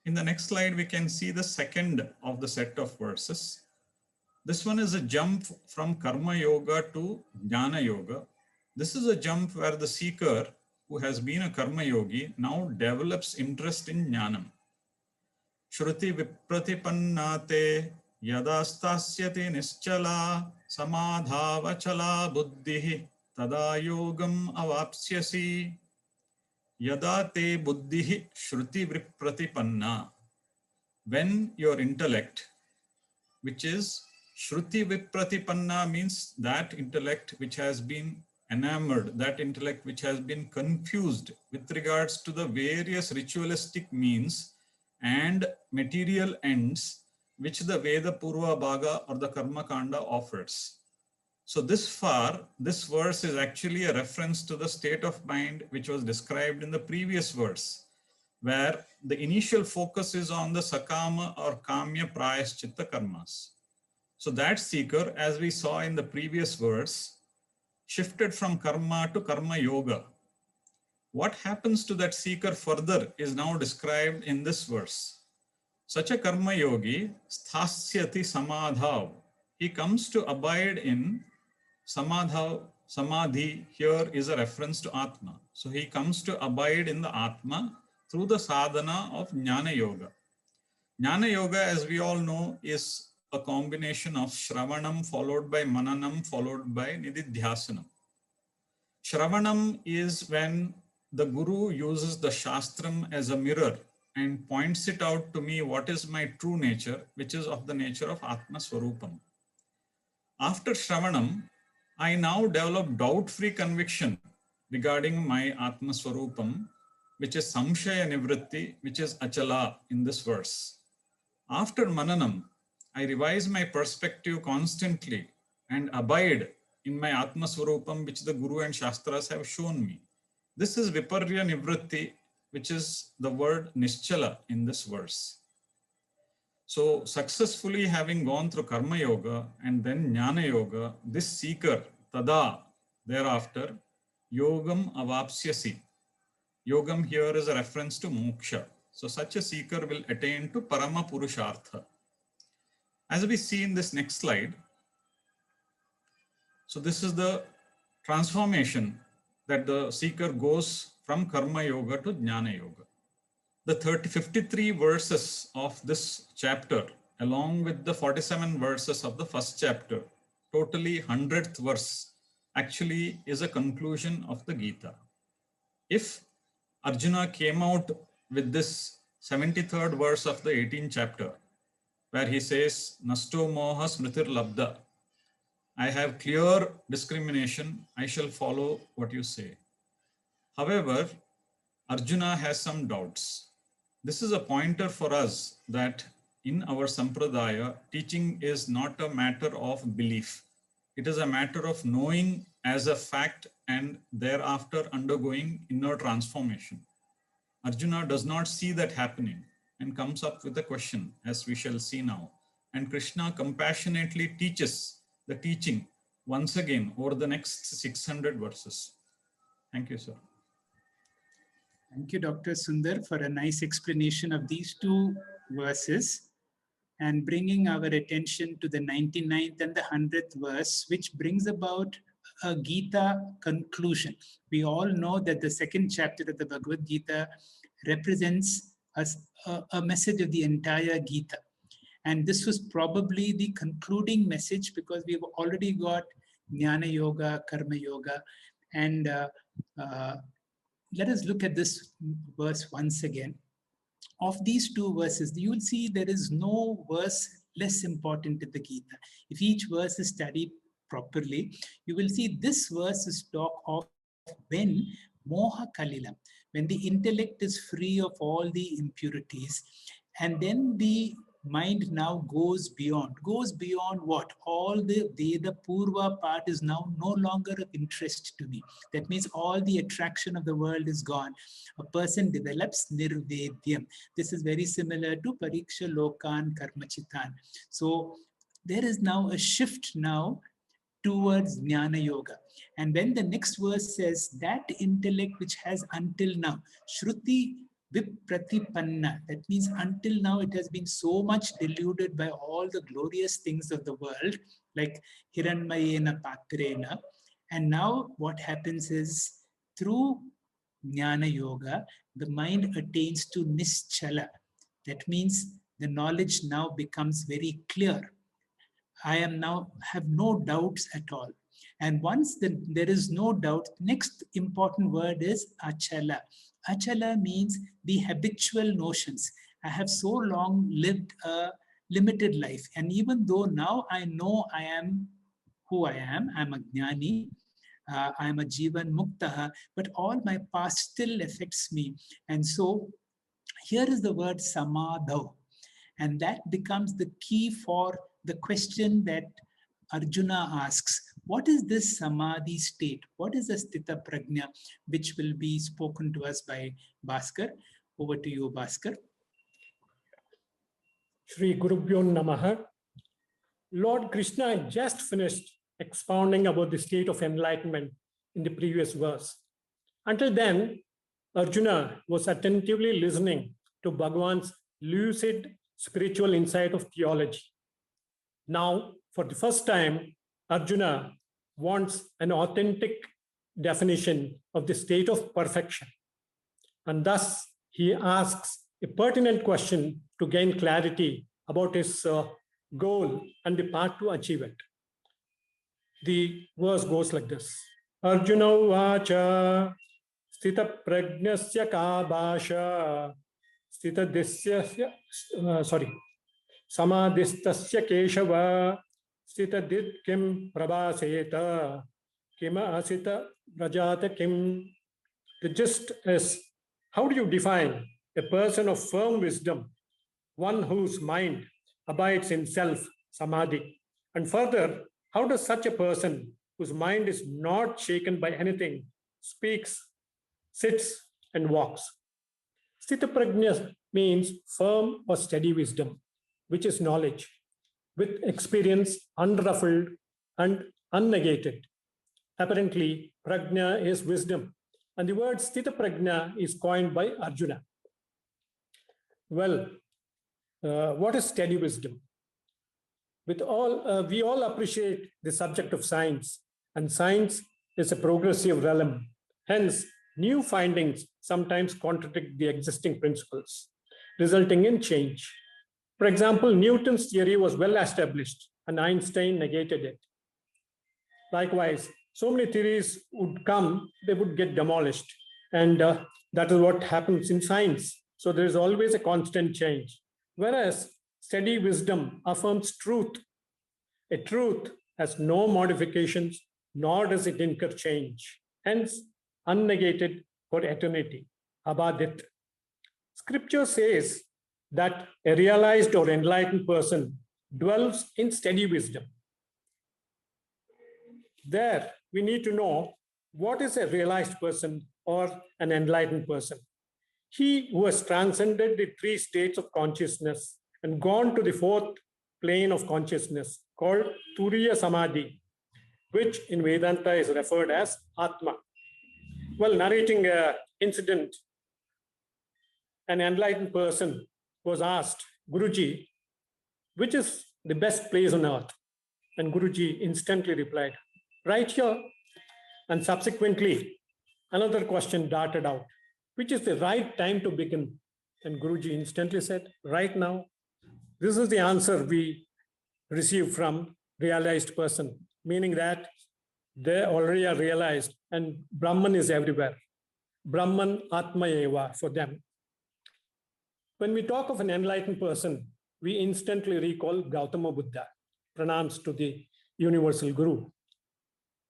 In the next slide, we can see the second of the set of verses. This one is a jump from karma yoga to jnana yoga. This is a jump where the seeker who has been a karma yogi now develops interest in jnanam. Shruti vipratipannate yadastasyate nischala samadhavachala buddhihi tada yogam avapsyasi. Yada te buddhihi shruti vipratipanna. When your intellect, which is Shruti Vipratipanna, means that intellect which has been enamored, that intellect which has been confused with regards to the various ritualistic means and material ends which the Veda Purva Bhaga or the Karma Kanda offers. So this far, this verse is actually a reference to the state of mind which was described in the previous verse, where the initial focus is on the Sakama or Kamya Prayaschitta Karmas. So that seeker, as we saw in the previous verse, shifted from karma to karma yoga. What happens to that seeker further is now described in this verse. Such a karma yogi, sthasyati samadhav. He comes to abide in samadhav. Samadhi here is a reference to Atma. So he comes to abide in the Atma through the sadhana of Jnana Yoga. Jnana Yoga, as we all know, is a combination of Shravanam followed by Mananam followed by Nididhyasanam. Shravanam is when the Guru uses the Shastram as a mirror and points it out to me what is my true nature, which is of the nature of Atma Swarupam. After Shravanam, I now develop doubt-free conviction regarding my Atma Swarupam, which is Samshaya Nivritti, which is Achala in this verse. After Mananam, I revise my perspective constantly and abide in my Atma Swarupam, which the Guru and Shastras have shown me. This is Viparya Nivritti, which is the word Nischala in this verse. So successfully having gone through Karma Yoga and then Jnana Yoga, this seeker, Tada, thereafter, Yogam Avapsyasi. Yogam here is a reference to Moksha. So such a seeker will attain to Parama Purushartha. As we see in this next slide, so this is the transformation that the seeker goes from Karma Yoga to Jnana Yoga. The 53 verses of this chapter, along with the 47 verses of the first chapter, totally 100th verse, actually is a conclusion of the Gita. If Arjuna came out with this 73rd verse of the 18th chapter, where he says, Nasto moha smritir labda, I have clear discrimination, I shall follow what you say. However, Arjuna has some doubts. This is a pointer for us that in our Sampradaya, teaching is not a matter of belief. It is a matter of knowing as a fact and thereafter undergoing inner transformation. Arjuna does not see that happening and comes up with a question, as we shall see now. And Krishna compassionately teaches the teaching once again over the next 600 verses. Thank you, sir.
Thank you, Dr. Sundar, for a nice explanation of these two verses and bringing our attention to the 99th and the 100th verse, which brings about a Gita conclusion. We all know that the second chapter of the Bhagavad Gita represents a message of the entire Gita. And this was probably the concluding message because we've already got Jnana Yoga, Karma Yoga, and let us look at this verse once again. Of these two verses, you will see there is no verse less important in the Gita. If each verse is studied properly, you will see this verse is talk of when moha kalilam, when the intellect is free of all the impurities, and then the mind now goes beyond what? All the Veda Purva part is now no longer of interest to me. That means all the attraction of the world is gone. A person develops nirvedyam. This is very similar to Pariksha Lokan Karmachitan. So there is now a shift now towards Jnana Yoga. And when the next verse says that intellect which has until now, Shruti Vipratipanna, that means until now it has been so much deluded by all the glorious things of the world, like Hiranmayena Patrena. And now what happens is through Jnana Yoga, the mind attains to Nischala. That means the knowledge now becomes very clear. I am now have no doubts at all. And once there is no doubt, next important word is Achala. Achala means the habitual notions. I have so long lived a limited life. And even though now I know I am who I am, I'm a Jnani, I'm a Jivan Muktaha, but all my past still affects me. And so here is the word Samadhav. And that becomes the key for the question that Arjuna asks. What is this Samadhi state? What is the Sthita Prajna, which will be spoken to us by Bhaskar? Over to you, Bhaskar.
Shri Gurubhyo Namaha. Lord Krishna had just finished expounding about the state of enlightenment in the previous verse. Until then, Arjuna was attentively listening to Bhagavan's lucid spiritual insight of theology. Now, for the first time, Arjuna wants an authentic definition of the state of perfection. And thus, he asks a pertinent question to gain clarity about his goal and the path to achieve it. The verse goes like this. Arjuna vacha sthita pragnasya ka bhasha sthita disya samadhistasya keshava sthita did kim prabhaseta kima asita rajata kim. The gist is, how do you define a person of firm wisdom, one whose mind abides in self, samadhi? And further, how does such a person whose mind is not shaken by anything speaks, sits, and walks? Sthita prajna means firm or steady wisdom, which is knowledge, with experience unruffled and unnegated. Apparently, prajna is wisdom, and the word sthita prajna is coined by Arjuna. Well, what is steady wisdom? We all appreciate the subject of science, and science is a progressive realm. Hence, new findings sometimes contradict the existing principles, resulting in change. For example, Newton's theory was well established, and Einstein negated it. Likewise, so many theories would come, they would get demolished. And that is what happens in science. So there is always a constant change. Whereas steady wisdom affirms truth. A truth has no modifications, nor does it incur change. Hence, unnegated for eternity. Abadit. Scripture says that a realized or enlightened person dwells in steady wisdom. There, we need to know what is a realized person or an enlightened person. He who has transcended the three states of consciousness and gone to the fourth plane of consciousness called Turiya Samadhi, which in Vedanta is referred as Atma. While narrating an incident, an enlightened person was asked, Guruji, which is the best place on earth? And Guruji instantly replied, right here. And subsequently, another question darted out, which is the right time to begin? And Guruji instantly said, right now. This is the answer we received from realized person, meaning that they already are realized and Brahman is everywhere. Brahman Atma Eva for them. When we talk of an enlightened person, we instantly recall Gautama Buddha, pronounced to the universal Guru.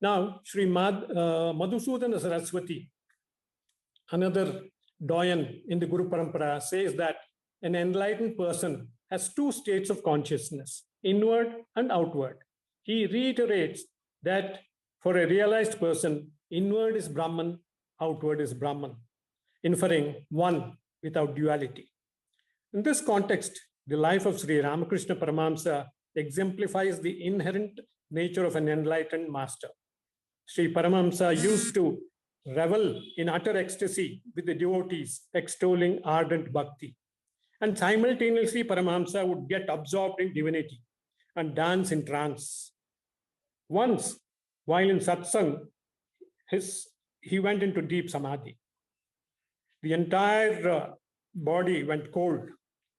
Now, Sri Madhusudana Saraswati, another doyen in the Guru Parampara, says that an enlightened person has two states of consciousness, inward and outward. He reiterates that for a realized person, inward is Brahman, outward is Brahman, inferring one without duality. In this context, the life of Sri Ramakrishna Paramahamsa exemplifies the inherent nature of an enlightened master. Sri Paramahamsa used to revel in utter ecstasy with the devotees, extolling ardent bhakti. And simultaneously, Paramahamsa would get absorbed in divinity and dance in trance. Once, while in satsang, he went into deep samadhi. The entire body went cold,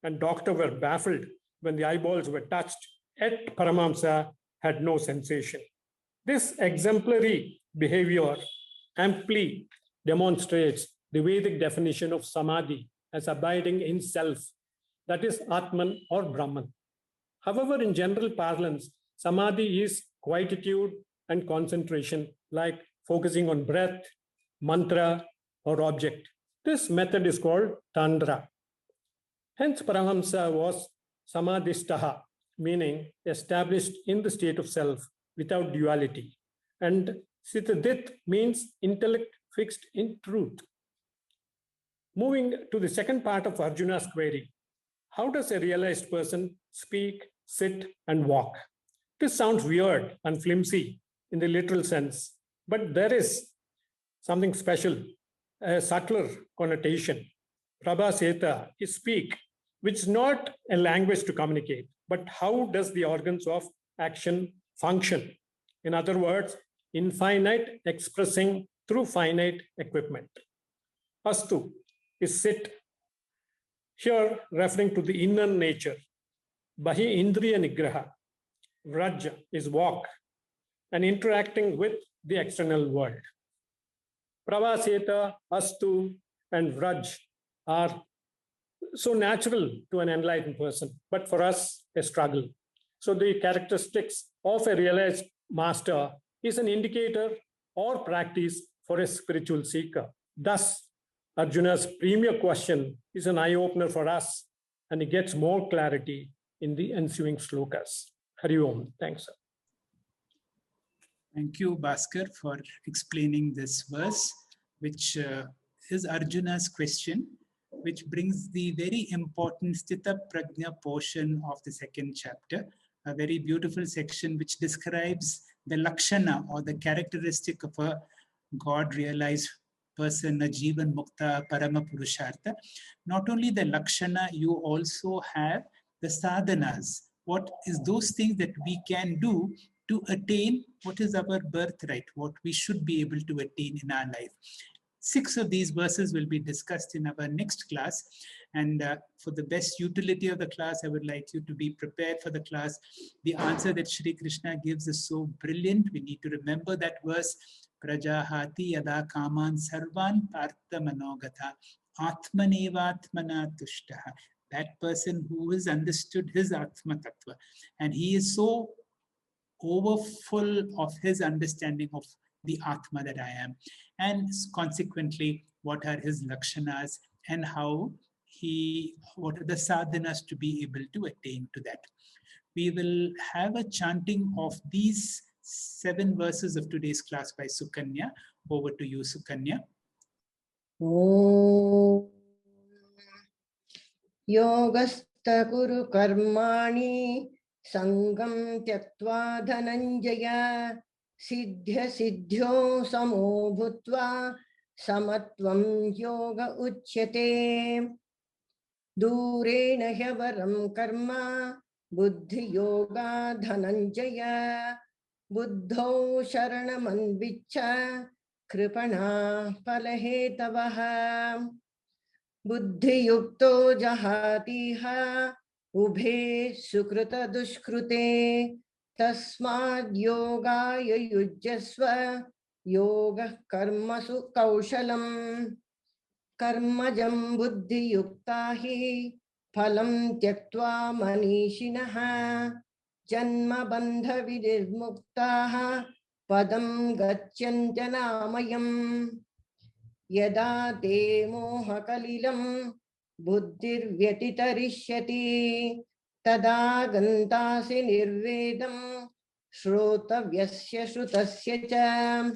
and doctors were baffled when the eyeballs were touched, yet Paramahamsa had no sensation. This exemplary behavior amply demonstrates the Vedic definition of samadhi as abiding in self, that is Atman or Brahman. However, in general parlance, samadhi is quietude and concentration, like focusing on breath, mantra, or object. This method is called Tandra. Hence, Paramahamsa was samadhistaha, meaning established in the state of self without duality. And Sithadit means intellect fixed in truth. Moving to the second part of Arjuna's query, how does a realized person speak, sit, and walk? This sounds weird and flimsy in the literal sense, but there is something special, a subtler connotation. Prabhaseta is speak, which is not a language to communicate, but how does the organs of action function? In other words, infinite expressing through finite equipment. Astu is sit, here referring to the inner nature. Bahi Indriya Nigraha. Vraj is walk and interacting with the external world. Pravaseta, Astu, and Vraj are so natural to an enlightened person, but for us, a struggle. So the characteristics of a realized master is an indicator or practice for a spiritual seeker. Thus, Arjuna's premier question is an eye-opener for us, and it gets more clarity in the ensuing slokas. Hari Om. Thanks, sir.
Thank you, Bhaskar, for explaining this verse, which is Arjuna's question, which brings the very important Sthita Prajna portion of the second chapter, a very beautiful section which describes the Lakshana or the characteristic of a God-realized person, a Jivan Mukta Parama Purushartha. Not only the Lakshana, you also have the sadhanas. What is those things that we can do to attain what is our birthright, what we should be able to attain in our life. 6 of these verses will be discussed in our next class. And for the best utility of the class, I would like you to be prepared for the class. The answer that Shri Krishna gives is so brilliant. We need to remember that verse, Prajahati yada kaman sarvan partha manogatha atmanevatmana tushtaha. That person who has understood his Atma Tattva. And he is so overfull of his understanding of the Atma that I am. And consequently, what are his Lakshanas and what are the sadhanas to be able to attain to that. We will have a chanting of these 7 verses of today's class by Sukanya. Over to you, Sukanya.
Om Yogastha Kuru Karmani Sangam Tyaktva Dhananjaya Siddhya Siddhyo Samo Bhutva Samatvam Yoga Uchyate Durena Hyavaram Karma Buddhi Yoga Dhananjaya Buddho Sharanam Anvicha Kripana Palahetavaha Buddhi Yukto Jahatiha Ubhe Sukrita Dushkrute Tasmad Yogaya Yujyasva Yoga Karmasu Kaushalam Karmajam Buddhi Yuktahi Phalam Tyaktva Manishinaha Janma Bandha Vidirmuktaha Padam Gachyantanamayam Yada te mohakalilam buddhir vyatitarishyati tada gantasi nirvedam shrotavyasya shrutasya cha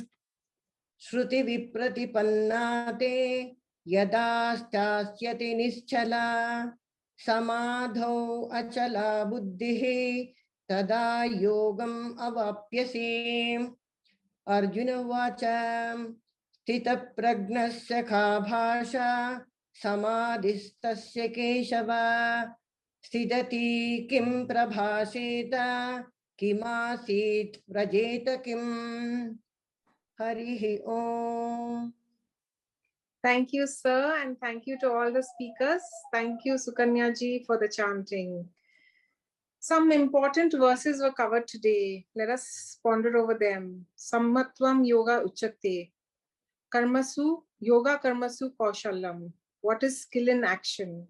shruti vipratipannate yada stasyati nischala samadho achala buddhihi tada yogam avapyasi. Arjuna vacha Sthita Pragnasya Khabhasha Samadhistasya Keshava Sthidati Kim Prabhaseta Kimasit Vrajeta Kim. Harihi Om.
Thank you, sir, and thank you to all the speakers. Thank you, Sukanya ji, for the chanting. Some important verses were covered today. Let us ponder over them. Sammatvam Yoga Uchate. Karmasu, Yoga Karmasu Kaushalam. What is skill in action?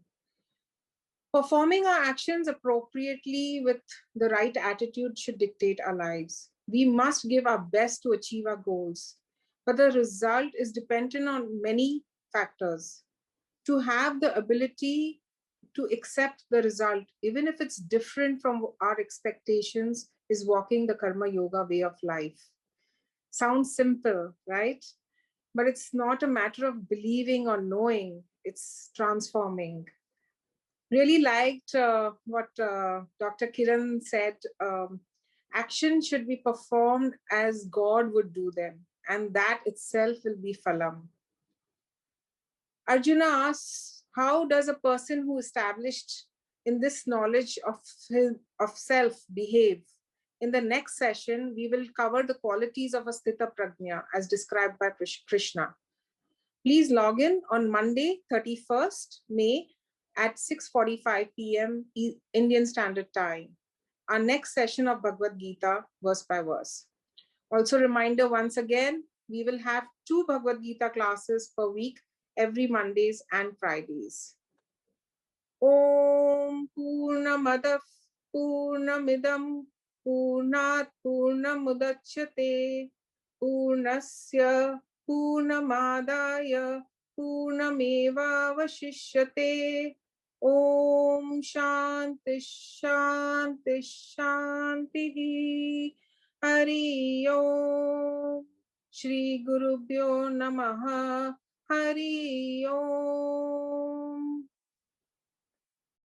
Performing our actions appropriately with the right attitude should dictate our lives. We must give our best to achieve our goals, but the result is dependent on many factors. To have the ability to accept the result, even if it's different from our expectations, is walking the Karma Yoga way of life. Sounds simple, right? But it's not a matter of believing or knowing, it's transforming. Really liked what Dr. Kiran said. Action should be performed as God would do them, and that itself will be phalam. Arjuna asks, how does a person who established in this knowledge of self behave. In the next session, we will cover the qualities of a Sthita Prajna as described by Krishna. Please log in on Monday, 31st May at 6:45 p.m. Indian Standard Time. Our next session of Bhagavad Gita, verse by verse. Also, reminder once again, we will have 2 Bhagavad Gita classes per week, every Mondays and Fridays. Om Purnamadav Purnamidam Purnat Purnamudachyate Purnasya Purnamadaya Purnamevavashishyate. Om Shanti Shanti Shanti. Hari Om. Shri Gurubhyo Namaha. Hari Om.